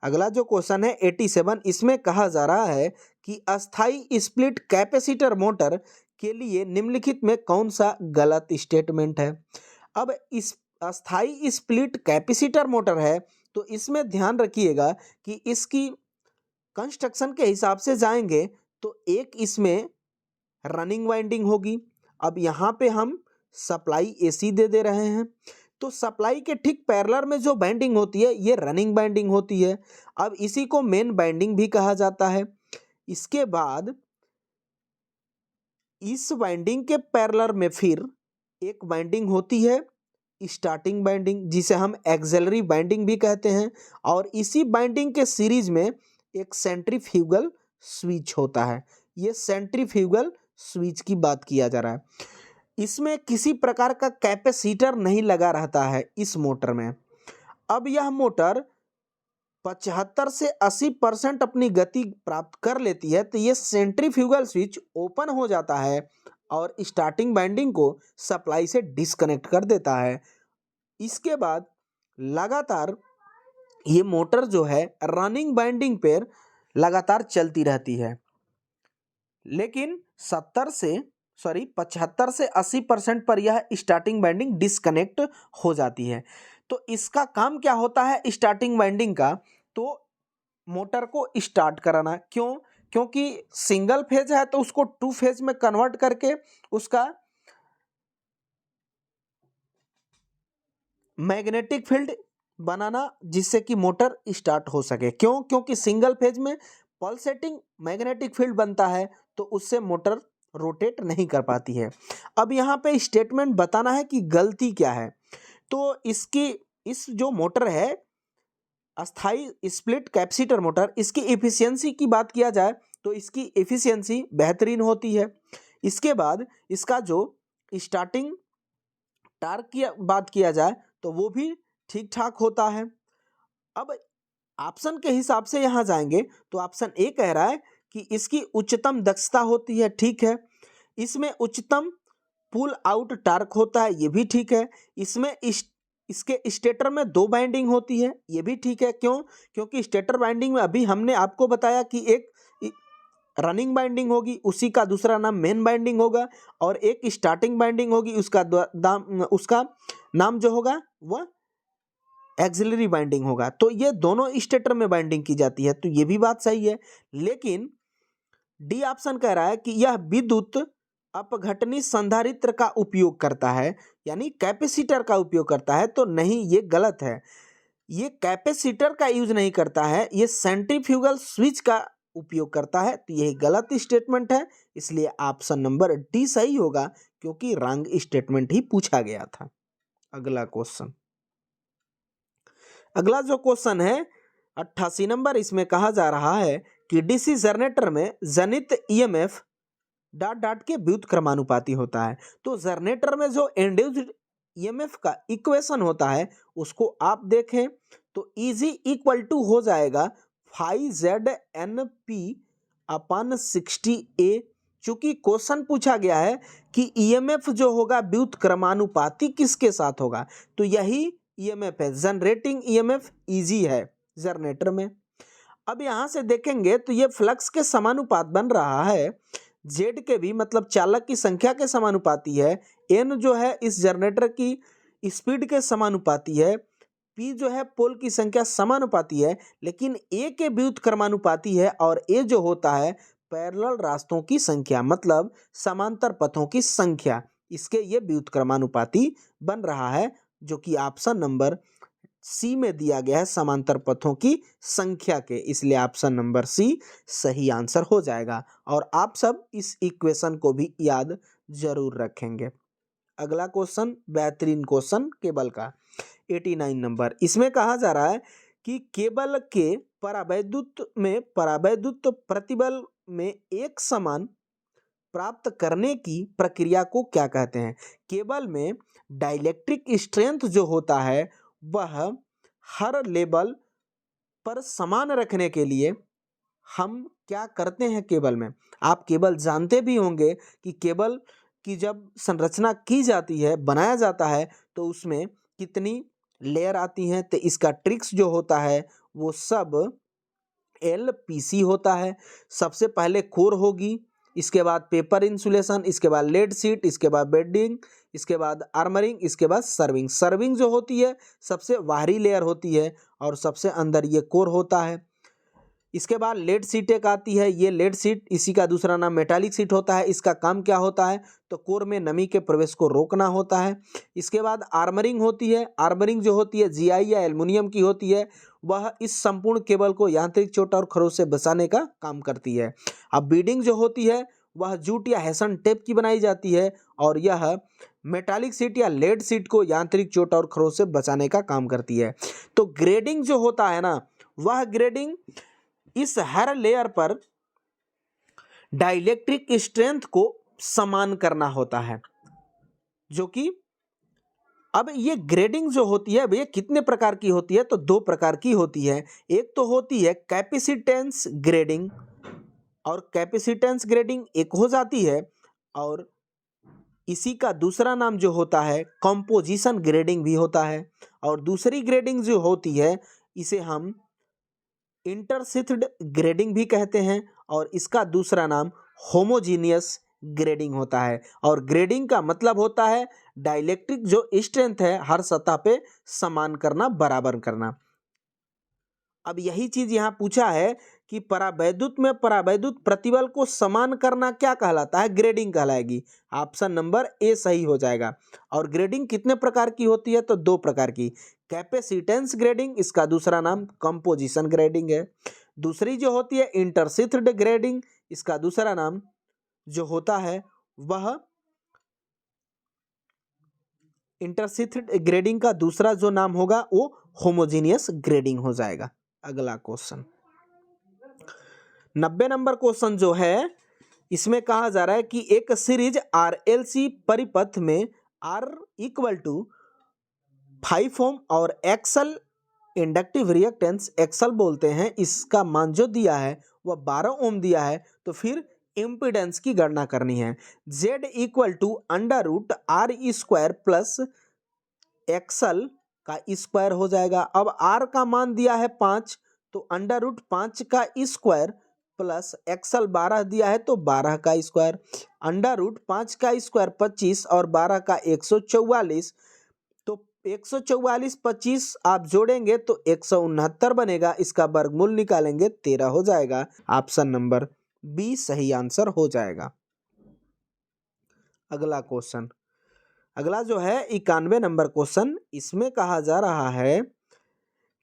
अगला जो क्वेश्चन है 87, इसमें कहा जा रहा है कि अस्थाई स्प्लिट कैपेसिटर मोटर के लिए निम्नलिखित में कौन सा गलत स्टेटमेंट है। अब इस अस्थाई स्प्लिट कैपेसिटर मोटर है तो इसमें ध्यान रखिएगा कि इसकी कंस्ट्रक्शन के हिसाब से जाएंगे तो एक इसमें रनिंग वाइंडिंग होगी। अब यहाँ पे हम सप्लाई एसी दे रहे हैं तो सप्लाई के ठीक पैरेलल में जो बाइंडिंग होती है ये रनिंग बाइंडिंग होती है। अब इसी को मेन बाइंडिंग भी कहा जाता है। इसके बाद इस बाइंडिंग के पैरेलल में फिर एक बाइंडिंग होती है स्टार्टिंग बाइंडिंग, जिसे हम एक्सिलरी बाइंडिंग भी कहते हैं। और इसी बाइंडिंग के सीरीज में एक सेंट्रीफ्यूगल स्विच होता है। ये सेंट्रीफ्यूगल स्विच की बात किया जा रहा है। इसमें किसी प्रकार का कैपेसिटर नहीं लगा रहता है इस मोटर में। अब यह मोटर 75 से 80% अपनी गति प्राप्त कर लेती है तो ये सेंट्रीफ्यूगल स्विच ओपन हो जाता है और स्टार्टिंग बाइंडिंग को सप्लाई से डिस्कनेक्ट कर देता है। इसके बाद लगातार ये मोटर जो है रनिंग बाइंडिंग पर लगातार चलती रहती है, लेकिन 75 से 80% पर यह स्टार्टिंग बाइंडिंग डिस्कनेक्ट हो जाती है। तो इसका काम क्या होता है स्टार्टिंग बाइंडिंग का, तो मोटर को स्टार्ट कराना। क्यों? क्योंकि सिंगल फेज है तो उसको 2 फेज में कन्वर्ट करके उसका मैग्नेटिक फील्ड बनाना, जिससे कि मोटर स्टार्ट हो सके। क्यों? क्योंकि सिंगल फेज में पल्सेटिंग मैग्नेटिक फील्ड बनता है तो उससे मोटर रोटेट नहीं कर पाती है। अब यहाँ पे स्टेटमेंट बताना है कि गलती क्या है। तो इस जो मोटर है अस्थाई स्प्लिट कैपेसिटर मोटर, इसकी एफिशिएंसी की बात किया जाए तो इसकी एफिशिएंसी बेहतरीन होती है। इसके बाद इसका जो स्टार्टिंग टार्क की बात किया जाए तो वो भी ठीक ठाक होता है। अब ऑप्शन के हिसाब से यहाँ जाएंगे तो ऑप्शन ए कह रहा है कि इसकी उच्चतम दक्षता होती है, ठीक है। इसमें उच्चतम पुल आउट टार्क होता है, ये भी ठीक है। इसमें इसके स्टेटर में 2 बाइंडिंग होती है, ये भी ठीक है। क्यों? क्योंकि स्टेटर बाइंडिंग में अभी हमने आपको बताया कि एक रनिंग बाइंडिंग होगी, उसी का दूसरा नाम मेन बाइंडिंग होगा, और एक स्टार्टिंग बाइंडिंग होगी, उसका नाम जो होगा वह एक्सिलरी बाइंडिंग होगा। तो ये दोनों स्टेटर में बाइंडिंग की जाती है, तो ये भी बात सही है। लेकिन डी ऑप्शन कह रहा है कि यह विद्युत अपघटनी संधारित्र का उपयोग करता है, यानी कैपेसिटर का उपयोग करता है। तो नहीं, ये गलत है। ये कैपेसिटर का यूज नहीं करता है, ये सेंट्रीफ्यूगल स्विच का उपयोग करता है। तो यही गलत स्टेटमेंट है, इसलिए ऑप्शन नंबर डी सही होगा, क्योंकि रॉन्ग स्टेटमेंट ही पूछा गया था। अगला क्वेश्चन, अगला जो क्वेश्चन है 88 नंबर, इसमें कहा जा रहा है कि डीसी जनरेटर में जनित ईएमएफ ... के व्युत्क्रमानुपाती होता है। तो जनरेटर में जो इंड्यूस्ड ईएमएफ का इक्वेशन होता है उसको आप देखें तो इजी इक्वल टू हो जाएगा 5ZNP/60A। चूंकि क्वेश्चन पूछा गया है कि ईएमएफ जो होगा व्युत्क्रमानुपाती किसके साथ होगा, तो यही ईएमएफ है, जनरेटिंग ईएमएफ इजी है जनरेटर में। अब यहां से देखेंगे तो ये फ्लक्स के समानुपात बन रहा है, जेड के भी मतलब चालक की संख्या के समानुपाती है, एन जो है इस जनरेटर की स्पीड के समानुपाती है, पी जो है पोल की संख्या समानुपाती है, लेकिन ए के व्युत्क्रमानुपाती है, और ए जो होता है पैरेलल रास्तों की संख्या मतलब समांतर पथों की संख्या, इसके ये व्युत्क्रमानुपाती बन रहा है, जो कि ऑप्शन नंबर सी में दिया गया है समांतर पथों की संख्या के, इसलिए ऑप्शन नंबर सी सही आंसर हो जाएगा। और आप सब इस इक्वेशन को भी याद जरूर रखेंगे। अगला क्वेश्चन बेहतरीन क्वेश्चन केबल का 89 नंबर, इसमें कहा जा रहा है कि केबल के परावैद्युत प्रतिबल में एक समान प्राप्त करने की प्रक्रिया को क्या कहते हैं। केबल में डाइलेक्ट्रिक स्ट्रेंथ जो होता है वह हर लेवल पर समान रखने के लिए हम क्या करते हैं केबल में। आप केबल जानते भी होंगे कि केबल की जब संरचना की जाती है, बनाया जाता है, तो उसमें कितनी लेयर आती हैं, तो इसका ट्रिक्स जो होता है वो सब LPC होता है। सबसे पहले कोर होगी, इसके बाद पेपर इंसुलेशन, इसके बाद लेड सीट, इसके बाद बेडिंग, इसके बाद आर्मरिंग, इसके बाद सर्विंग। सर्विंग जो होती है सबसे बाहरी लेयर होती है और सबसे अंदर ये कोर होता है। इसके बाद लेड सीट एक आती है, ये लेड सीट, इसी का दूसरा नाम मेटालिक सीट होता है। इसका काम क्या होता है, तो कोर में नमी के प्रवेश को रोकना होता है। इसके बाद आर्मरिंग होती है। आर्मरिंग जो होती है GI या एल्युमिनियम की होती है, वह इस संपूर्ण केबल को यांत्रिक चोट और खरोंच से बचाने का काम करती है। अब बीडिंग जो होती है वह जूट या हेसन टेप की बनाई जाती है और यह मेटालिक सीट या लेड सीट को यांत्रिक चोट और खरोंच से बचाने का काम करती है। तो ग्रेडिंग जो होता है ना, वह ग्रेडिंग इस हर लेयर पर डाइलेक्ट्रिक स्ट्रेंथ को समान करना होता है, जो कि अब ये ग्रेडिंग जो होती है भैया कितने प्रकार की होती है, तो दो प्रकार की होती है। एक तो होती है कैपेसिटेंस ग्रेडिंग, और कैपेसिटेंस ग्रेडिंग एक हो जाती है, और इसी का दूसरा नाम जो होता है कंपोजिशन ग्रेडिंग भी होता है। और दूसरी ग्रेडिंग जो होती है इसे हम इंटरसिथ्ड ग्रेडिंग भी कहते हैं, और इसका दूसरा नाम होमोजीनियस ग्रेडिंग होता है। और ग्रेडिंग का मतलब होता है डाइलेक्ट्रिक जो स्ट्रेंथ है हर सतह पे समान करना, बराबर करना। अब यही चीज यहाँ पूछा है कि परावैद्युत में परावैद्युत प्रतिबल को समान करना क्या कहलाता है, ग्रेडिंग कहलाएगी। ऑप्शन नंबर ए सही हो जाएगा। और ग्रेडिंग कितने प्रकार की होती है, तो दो प्रकार की, कैपेसिटेंस ग्रेडिंग, इसका दूसरा नाम कंपोजिशन ग्रेडिंग है। दूसरी जो होती है इंटरसिथ्ड ग्रेडिंग, इसका दूसरा नाम जो होता है वह इंटरसिथ्ड ग्रेडिंग का दूसरा जो नाम होगा वो होमोजीनियस ग्रेडिंग हो जाएगा। अगला क्वेश्चन 90 नंबर क्वेश्चन जो है, इसमें कहा जा रहा है कि एक सीरीज RLC परिपथ में R = 5 ओम और XL इंडक्टिव रिएक्टेंस XL बोलते हैं, इसका मान जो दिया है वह 12 ओम दिया है। तो फिर इम्पीडेंस की गणना करनी है। Z = √R² प्लस XL का स्क्वायर हो जाएगा। अब R का मान दिया है 5, तो √5 का स्क्वायर प्लस XL 12 दिया है तो 12 का स्क्वायर, √5 का स्क्वायर 25 और 12 का 144, तो 144 25 आप जोड़ेंगे तो 169 बनेगा। इसका वर्गमूल निकालेंगे 13 हो जाएगा। ऑप्शन नंबर बी सही आंसर हो जाएगा। अगला क्वेश्चन, अगला जो है 91 नंबर क्वेश्चन, इसमें कहा जा रहा है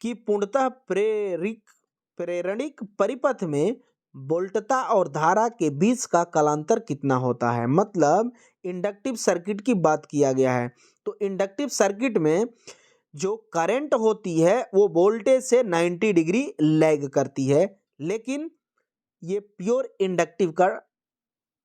कि पूर्णतः प्रेरणिक परिपथ में वोल्टता और धारा के बीच का कालांतर कितना होता है। मतलब इंडक्टिव सर्किट की बात किया गया है, तो इंडक्टिव सर्किट में जो करंट होती है वो वोल्टेज से 90 डिग्री लैग करती है, लेकिन ये प्योर इंडक्टिव का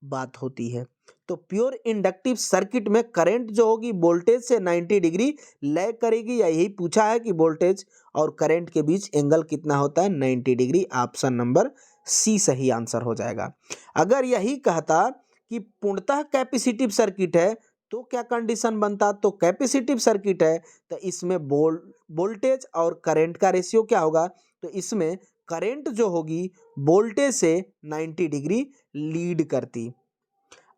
बात होती है। तो प्योर इंडक्टिव सर्किट में करंट जो होगी वोल्टेज से 90 डिग्री लैग करेगी, या यही पूछा है कि वोल्टेज और करंट के बीच एंगल कितना होता है, 90 डिग्री। ऑप्शन नंबर सी सही आंसर हो जाएगा। अगर यही कहता कि पूर्णतः कैपेसिटिव सर्किट है तो क्या कंडीशन बनता, तो कैपेसिटिव सर्किट है तो इसमें वोल्टेज और करंट का रेशियो क्या होगा, तो इसमें करंट जो होगी वोल्टेज से 90 डिग्री लीड करती।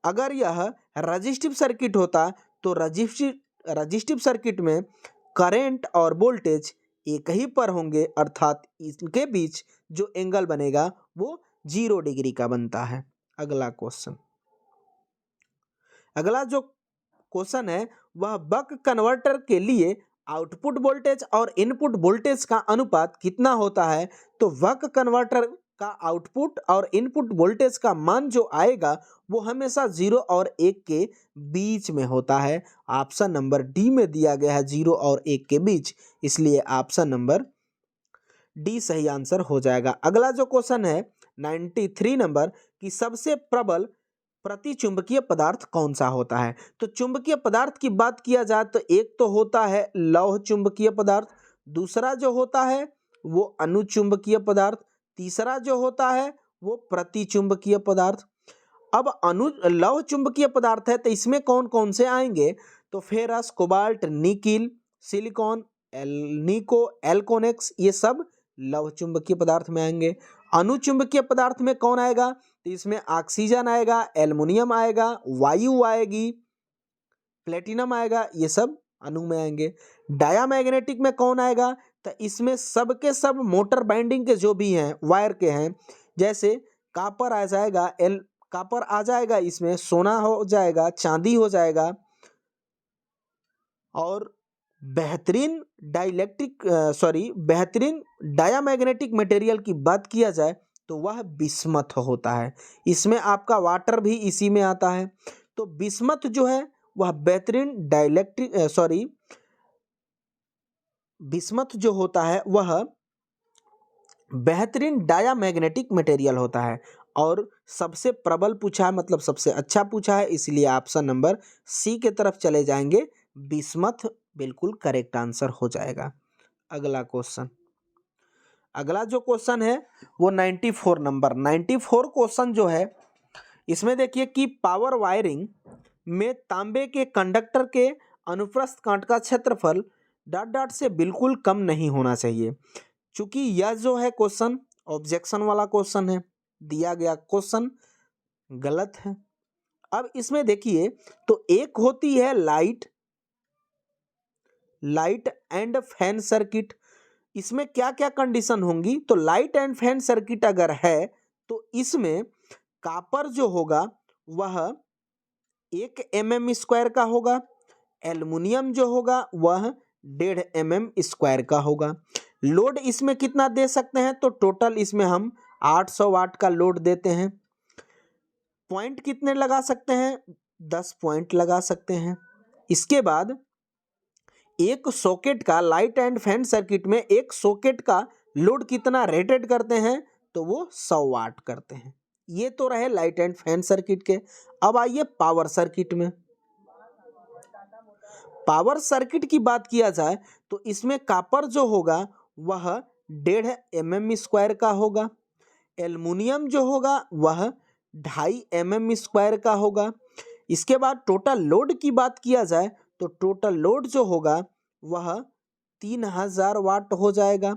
अगर यह रजिस्टिव सर्किट होता तो रजिस्टिव सर्किट में करंट और वोल्टेज एक ही पर होंगे, अर्थात इनके बीच जो एंगल बनेगा वो 0 डिग्री का बनता है। अगला क्वेश्चन, अगला जो क्वेश्चन है वह बक कन्वर्टर के लिए आउटपुट वोल्टेज और इनपुट वोल्टेज का अनुपात कितना होता है। तो बक कन्वर्टर का आउटपुट और इनपुट वोल्टेज का मान जो आएगा वो हमेशा 0 और 1 के बीच में होता है। ऑप्शन नंबर डी में दिया गया है 0 और 1 के बीच, इसलिए ऑप्शन नंबर डी सही आंसर हो जाएगा। अगला जो क्वेश्चन है 93 नंबर की सबसे प्रबल प्रतिचुंबकीय पदार्थ कौन सा होता है। तो चुंबकीय पदार्थ की बात किया जाए तो एक तो होता है लौह चुंबकीय पदार्थ, दूसरा जो होता है वो अनुचुंबकीय पदार्थ, तीसरा जो होता है वो प्रतिचुंबकीय पदार्थ। अब लौह चुंबकीय पदार्थ है तो इसमें कौन कौन से आएंगे, तो ferrous, cobalt, nickel, silicon, alnico, एल्कोनेक्स, ये सब लौह चुंबकीय पदार्थ में आएंगे। अनुचुंबकीय पदार्थ में कौन आएगा? तो इसमें ऑक्सीजन आएगा, एल्युमिनियम आएगा, वायु आएगी, प्लेटिनम आएगा, ये सब अणु में आएंगे। डायामैग्नेटिक में कौन आएगा? तो इसमें सब के सब मोटर बाइंडिंग के जो भी हैं, वायर के हैं, जैसे कापर आ जाएगा, कापर आ जाएगा, इसमें सोना हो जाएगा, चांदी हो जाएगा। और बेहतरीन बेहतरीन डायामैग्नेटिक मटेरियल की बात किया जाए तो वह बिस्मथ होता है। इसमें आपका वाटर भी इसी में आता है। तो बिस्मथ जो है वह बेहतरीन बिस्मथ जो होता है वह बेहतरीन डायामैग्नेटिक मटेरियल होता है और सबसे प्रबल पूछा है, मतलब सबसे अच्छा पूछा है, इसलिए ऑप्शन नंबर सी के तरफ चले जाएंगे। बिस्मथ बिल्कुल करेक्ट आंसर हो जाएगा। अगला क्वेश्चन, अगला जो क्वेश्चन है वो 94 नंबर 94 क्वेश्चन जो है, इसमें देखिए कि पावर वायरिंग में तांबे के कंडक्टर के अनुप्रस्थ कांट का क्षेत्रफल ... से बिल्कुल कम नहीं होना चाहिए। चूंकि यह जो है क्वेश्चन ऑब्जेक्शन वाला क्वेश्चन है, दिया गया क्वेश्चन गलत है। अब इसमें देखिए तो एक होती है लाइट एंड फैन सर्किट। इसमें क्या क्या कंडीशन होंगी? तो लाइट एंड फैन सर्किट अगर है तो इसमें कापर जो होगा वह 1 mm² का होगा, एल्युमिनियम जो होगा वह 1.5 mm² का होगा। लोड इसमें कितना दे सकते हैं? तो टोटल इसमें हम 800 वाट का लोड देते हैं। पॉइंट कितने लगा सकते हैं? 10 पॉइंट लगा सकते हैं। इसके बाद एक सॉकेट का, लाइट एंड फैन सर्किट में एक सॉकेट का लोड कितना रेटेड करते हैं? तो वो 100 वाट करते हैं। ये तो रहे लाइट एंड फैन सर्किट के। अब आइए पावर सर्किट में। पावर सर्किट की बात किया जाए तो इसमें कापर जो होगा वह 1.5 mm² का होगा, एल्युमिनियम जो होगा वह 2.5 mm² का होगा। इसके बाद टोटल लोड की बात किया जाए तो टोटल लोड जो होगा वह 3000 वाट हो जाएगा।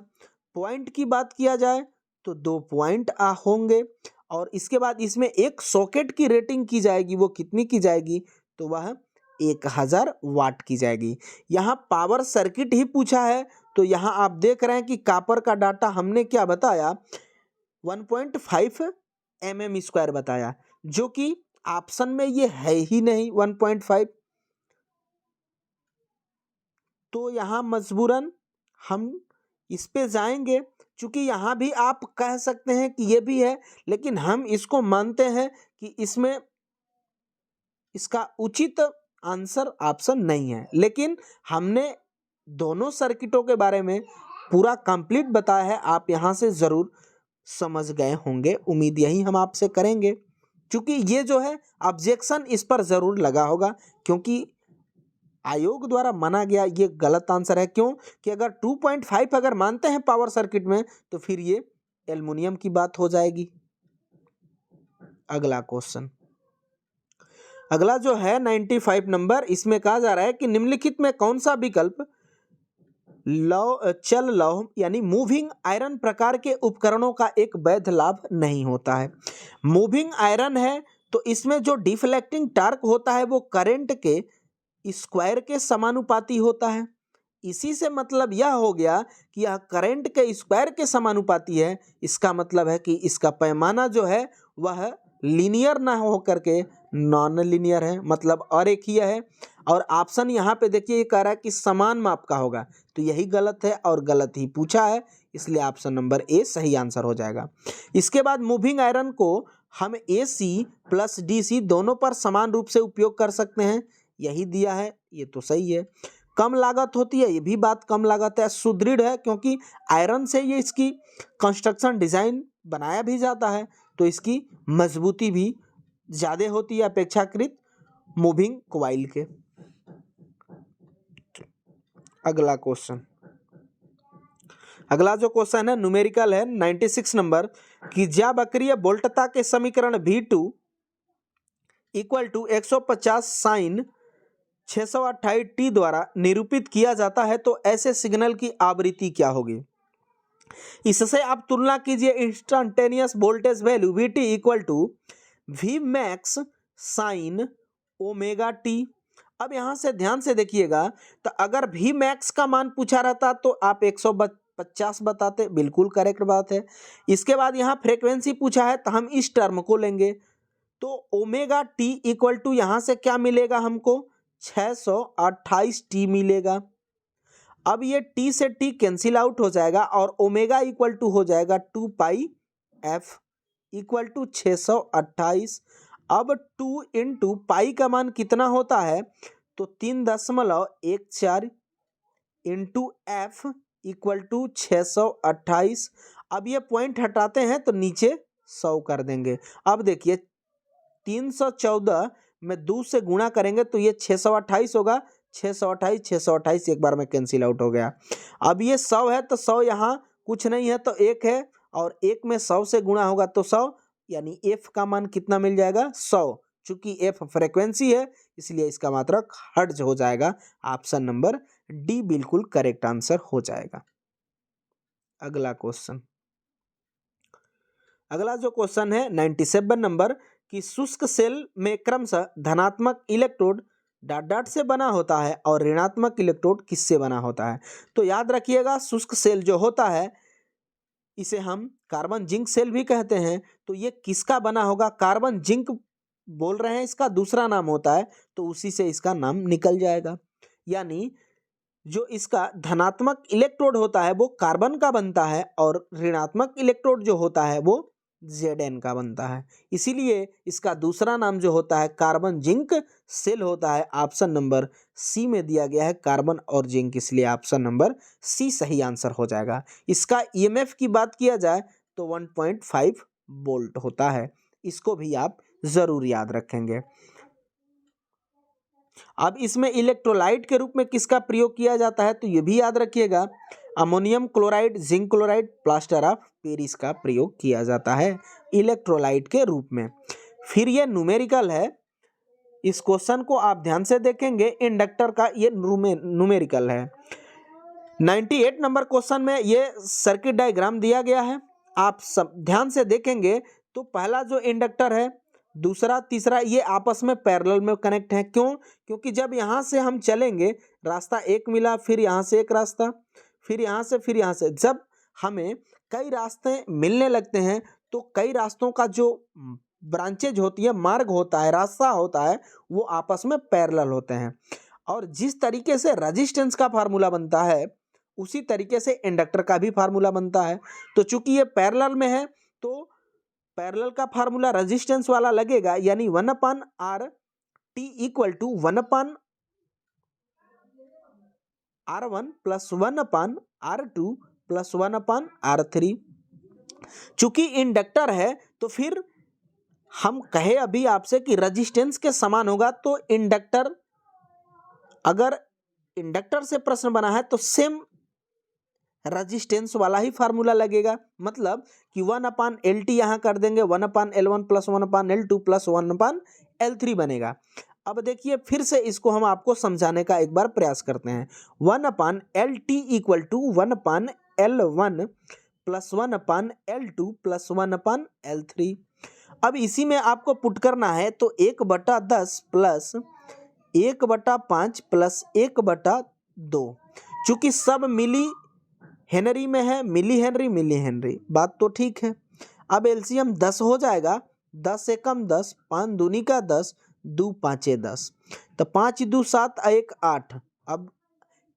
पॉइंट की बात किया जाए तो 2 पॉइंट होंगे। और इसके बाद इसमें एक सॉकेट की रेटिंग की जाएगी, वो कितनी की जाएगी? तो वह 1000 वाट की जाएगी। यहाँ पावर सर्किट ही पूछा है तो यहाँ आप देख रहे हैं कि कापर का डाटा हमने क्या बताया? 1.5 mm² बताया, जो कि ऑप्शन में ये है ही नहीं 1.5। तो यहाँ मजबूरन हम इस पे जाएंगे, क्योंकि यहाँ भी आप कह सकते हैं कि ये भी है, लेकिन हम इसको मानते हैं कि इसमें इसका उचित आंसर ऑप्शन नहीं है। लेकिन हमने दोनों सर्किटों के बारे में पूरा कंप्लीट बताया है, आप यहाँ से ज़रूर समझ गए होंगे, उम्मीद यही हम आपसे करेंगे। क्योंकि ये जो है ऑब्जेक्शन इस पर ज़रूर लगा होगा, क्योंकि आयोग द्वारा माना गया ये गलत आंसर है। क्यों कि अगर 2.5 अगर मानते हैं पावर सर्किट में तो फिर ये एल्युमिनियम की बात हो जाएगी। अगला क्वेश्चन, अगला जो है 95 नंबर, इसमें कहा जा रहा है कि निम्नलिखित में कौन सा विकल्प चल लौह यानी मूविंग आयरन प्रकार के उपकरणों का एक वैध लाभ नहीं होता है। मूविंग आयरन है तो इसमें जो डिफ्लेक्टिंग टार्क होता है वो करंट के स्क्वायर के समानुपाती होता है। इसी से मतलब यह हो गया कि यह करंट के स्क्वायर के समानुपाती है। इसका मतलब है कि इसका पैमाना जो है वह लीनियर ना हो करके नॉन लीनियर है, मतलब अरेखीय है। और ऑप्शन यहाँ पे देखिए ये कह रहा है कि समान माप का होगा, तो यही गलत है और गलत ही पूछा है, इसलिए ऑप्शन नंबर ए सही आंसर हो जाएगा। इसके बाद मूविंग आयरन को हम AC प्लस DC दोनों पर समान रूप से उपयोग कर सकते हैं, यही दिया है, ये तो सही है। कम लागत होती है, ये भी बात कम लागत है। सुदृढ़ है क्योंकि आयरन से ये इसकी कंस्ट्रक्शन डिज़ाइन बनाया भी जाता है, तो इसकी मजबूती भी ज़्यादा होती है अपेक्षाकृत मूविंग कॉइल के। अगला क्वेश्चन, अगला जो क्वेश्चन है न्यूमेरिकल है 96 नंबर कि ज्यावक्रीय वोल्टता के समीकरण V2 = 150 sin 628 टी द्वारा निरूपित किया जाता है तो ऐसे सिग्नल की आवृत्ति क्या होगी। इससे आप तुलना कीजिए instantaneous voltage value Vt equal to V max sine omega T. अब यहां से ध्यान से देखिएगा, तो अगर वी मैक्स का मान पूछा रहता तो आप 150 बताते, बिल्कुल करेक्ट बात है। इसके बाद यहाँ फ्रीक्वेंसी पूछा है तो हम इस टर्म को लेंगे, तो ओमेगा टी इक्वल टू यहाँ से क्या मिलेगा हमको 628 टी मिलेगा। अब ये टी से टी कैंसिल आउट हो जाएगा और ओमेगा इक्वल टू हो जाएगा 2 पाई एफ इक्वल टू 628। अब 2 इंटू पाई का मान कितना होता है, तो 3.14 इंटू एफ इक्वल टू 628। अब ये पॉइंट हटाते हैं तो नीचे 100 कर देंगे। अब देखिए 314 में 2 से गुणा करेंगे तो ये 628 होगा, 628 एक बार में कैंसिल आउट हो गया। अब ये 100 है तो 100 यहाँ कुछ नहीं है तो 1 है, और 1 में 100 से गुणा होगा तो 100, यानी एफ का मान कितना मिल जाएगा 100। चूंकि एफ फ्रीक्वेंसी है इसलिए इसका मात्रक हर्ट्ज हो जाएगा। ऑप्शन नंबर डी बिल्कुल करेक्ट आंसर हो जाएगा। अगला क्वेश्चन, अगला जो क्वेश्चन है 97 नंबर कि शुष्क सेल में क्रमशः धनात्मक इलेक्ट्रोड डॉट डॉट से बना होता है और ऋणात्मक इलेक्ट्रोड किससे बना होता है। तो याद रखिएगा शुष्क सेल जो होता है इसे हम कार्बन जिंक सेल भी कहते हैं। तो ये किसका बना होगा, कार्बन जिंक बोल रहे हैं, इसका दूसरा नाम होता है तो उसी से इसका नाम निकल जाएगा। यानी जो इसका धनात्मक इलेक्ट्रोड होता है वो कार्बन का बनता है और ऋणात्मक इलेक्ट्रोड जो होता है वो Zn का बनता है, इसीलिए इसका दूसरा नाम जो होता है कार्बन जिंक सेल होता है। ऑप्शन नंबर सी में दिया गया है कार्बन और जिंक, इसलिए ऑप्शन नंबर सी सही आंसर हो जाएगा। इसका ईएमएफ की बात किया जाए तो 1.5 वोल्ट होता है, इसको भी आप जरूर याद रखेंगे। अब इसमें इलेक्ट्रोलाइट के रूप में किसका प्रयोग किया जाता है, तो ये भी याद रखिएगा ammonium chloride, zinc chloride, plaster of Paris का प्रयोग किया जाता है इलेक्ट्रोलाइट के रूप में। फिर ये न्यूमेरिकल है, इस क्वेश्चन को आप ध्यान से देखेंगे, इंडक्टर का ये न्यूमेरिकल है। 98 नंबर क्वेश्चन में ये सर्किट डायग्राम दिया गया है, आप सब ध्यान से देखेंगे तो पहला जो इंडक्टर है, दूसरा तीसरा ये आपस में पैरेलल में कनेक्ट है। क्यों, क्योंकि जब यहाँ से हम चलेंगे रास्ता एक मिला, फिर यहाँ से एक रास्ता, फिर यहाँ से, फिर यहाँ से, जब हमें कई रास्ते मिलने लगते हैं तो कई रास्तों का जो ब्रांचेज होती है, मार्ग होता है, रास्ता होता है, वो आपस में पैरेलल होते हैं। और जिस तरीके से रेजिस्टेंस का फार्मूला बनता है उसी तरीके से इंडक्टर का भी फार्मूला बनता है। तो चूंकि ये पैरेलल में है तो पैरेलल का फार्मूला रेजिस्टेंस वाला लगेगा, यानी 1/R T equal to 1/R1 प्लस 1/R2 प्लस 1/R3। चूंकि इंडक्टर है तो फिर हम कहे अभी आपसे कि रेजिस्टेंस के समान होगा, तो इंडक्टर, अगर इंडक्टर से प्रश्न बना है तो सेम रेजिस्टेंस वाला ही फार्मूला लगेगा। मतलब कि 1/LT यहाँ कर देंगे, 1/L1 plus 1/L2 plus 1/L3 बनेगा। अब देखिए फिर से इसको हम आपको समझाने का एक बार प्रयास करते हैं। 1/LT equal to 1/L1 plus 1/L2 plus 1/L3। अब इसी में आपको पुट करना है तो 1/10 प्लस 1/5 प्लस 1/2। चूंकि सब मिली हेनरी में है, मिली हेनरी, बात तो ठीक है। अब एलसीएम 10 हो जाएगा, 10 से कम 10, 5 दूनी का 10, 2 5 10, तो 5 2 7 1 8। अब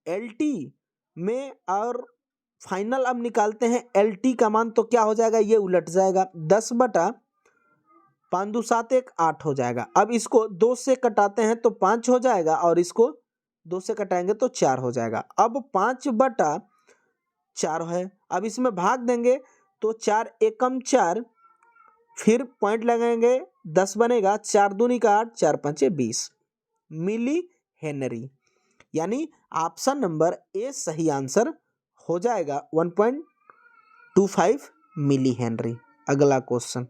LT में और फाइनल अब निकालते हैं LT का मान, तो क्या हो जाएगा, ये उलट जाएगा, 10/5 2 7 1 8 हो जाएगा। अब इसको 2 से कटाते हैं तो 5 हो जाएगा और इसको 2 से कटाएंगे तो 4 हो जाएगा। अब 5/4 है, अब इसमें भाग देंगे तो 4 एकम 4, फिर पॉइंट लगाएंगे 10 बनेगा, 4 दूनी का 8, 4 5 20 मिली हेनरी, यानी ऑप्शन नंबर ए सही आंसर हो जाएगा 1.25 मिली हेनरी। अगला क्वेश्चन,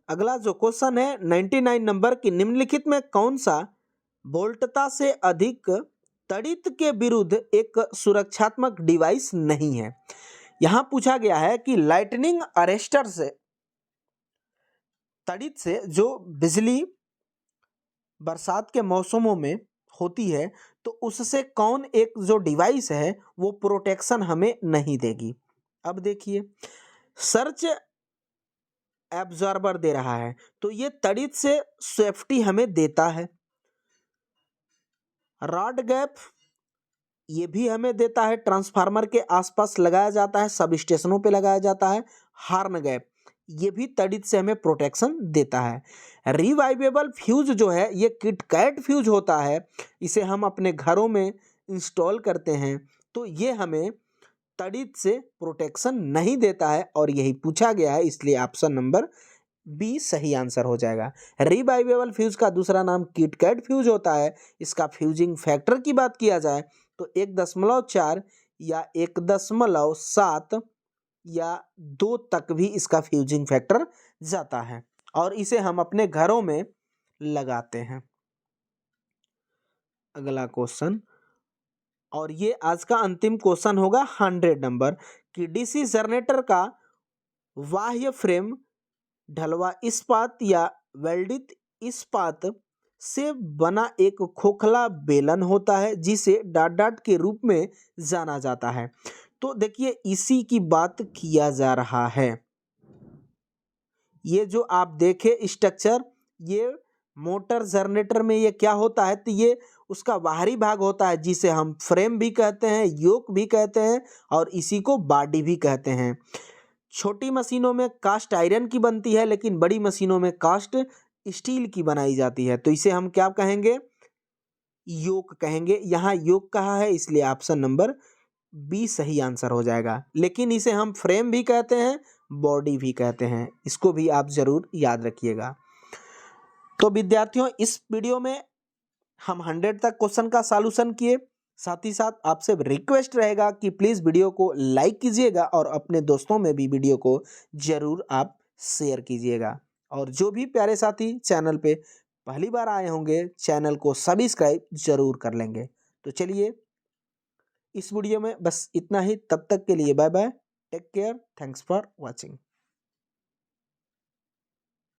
अगला जो क्वेश्चन है 99 नंबर की, निम्नलिखित में कौन सा वोल्टता से अधिक तड़ित के विरुद्ध एक सुरक्षात्मक डिवाइस नहीं है। यहां पूछा गया है कि लाइटनिंग अरेस्टर से, तड़ित से जो बिजली बरसात के मौसमों में होती है, तो उससे कौन एक जो डिवाइस है वो प्रोटेक्शन हमें नहीं देगी। अब देखिए, सर्च एब्जॉर्बर दे रहा है, तो ये तड़ित से सेफ्टी हमें देता है। रॉड गैप ये भी हमें देता है, ट्रांसफार्मर के आसपास लगाया जाता है, सब स्टेशनों पे लगाया जाता है। हार्न गैप ये भी तड़ित से हमें प्रोटेक्शन देता है। रिवाइवेबल फ्यूज जो है ये किटकैट फ्यूज होता है, इसे हम अपने घरों में इंस्टॉल करते हैं, तो ये हमें तड़ित से प्रोटेक्शन नहीं देता है और यही पूछा गया है, इसलिए ऑप्शन नंबर बी सही आंसर हो जाएगा। रिवाइवेबल फ्यूज का दूसरा नाम किटकैट फ्यूज होता है। इसका फ्यूजिंग फैक्टर की बात किया जाए तो 1.4 या 1.7 या 2 तक भी इसका फ्यूजिंग फैक्टर जाता है और इसे हम अपने घरों में लगाते हैं। अगला क्वेश्चन, और ये आज का अंतिम क्वेश्चन होगा 100 नंबर कि डीसी जनरेटर का बाह्य फ्रेम ढलवा इस्पात या वेल्डित इस्पात से बना एक खोखला बेलन होता है जिसे डाट डाट के रूप में जाना जाता है। तो देखिए, इसी की बात किया जा रहा है। ये जो आप देखे स्ट्रक्चर, ये मोटर जनरेटर में ये क्या होता है, तो ये उसका बाहरी भाग होता है जिसे हम फ्रेम भी कहते हैं, योक भी कहते हैं और इसी को बॉडी भी कहते हैं। छोटी मशीनों में कास्ट आयरन की बनती है, लेकिन बड़ी मशीनों में कास्ट स्टील की बनाई जाती है, तो इसे हम क्या कहेंगे, योक कहेंगे। यहाँ योक कहा है, इसलिए ऑप्शन नंबर बी सही आंसर हो जाएगा। लेकिन इसे हम फ्रेम भी कहते हैं, बॉडी भी कहते हैं, इसको भी आप जरूर याद रखिएगा। तो विद्यार्थियों, इस वीडियो में हम 100 तक क्वेश्चन का सॉल्यूशन किए। साथ ही साथ आपसे रिक्वेस्ट रहेगा कि प्लीज़ वीडियो को लाइक कीजिएगा और अपने दोस्तों में भी वीडियो को जरूर आप शेयर कीजिएगा। और जो भी प्यारे साथी चैनल पे पहली बार आए होंगे, चैनल को सब्सक्राइब जरूर कर लेंगे। तो चलिए, इस वीडियो में बस इतना ही। तब तक के लिए bye bye, take care, thanks for watching.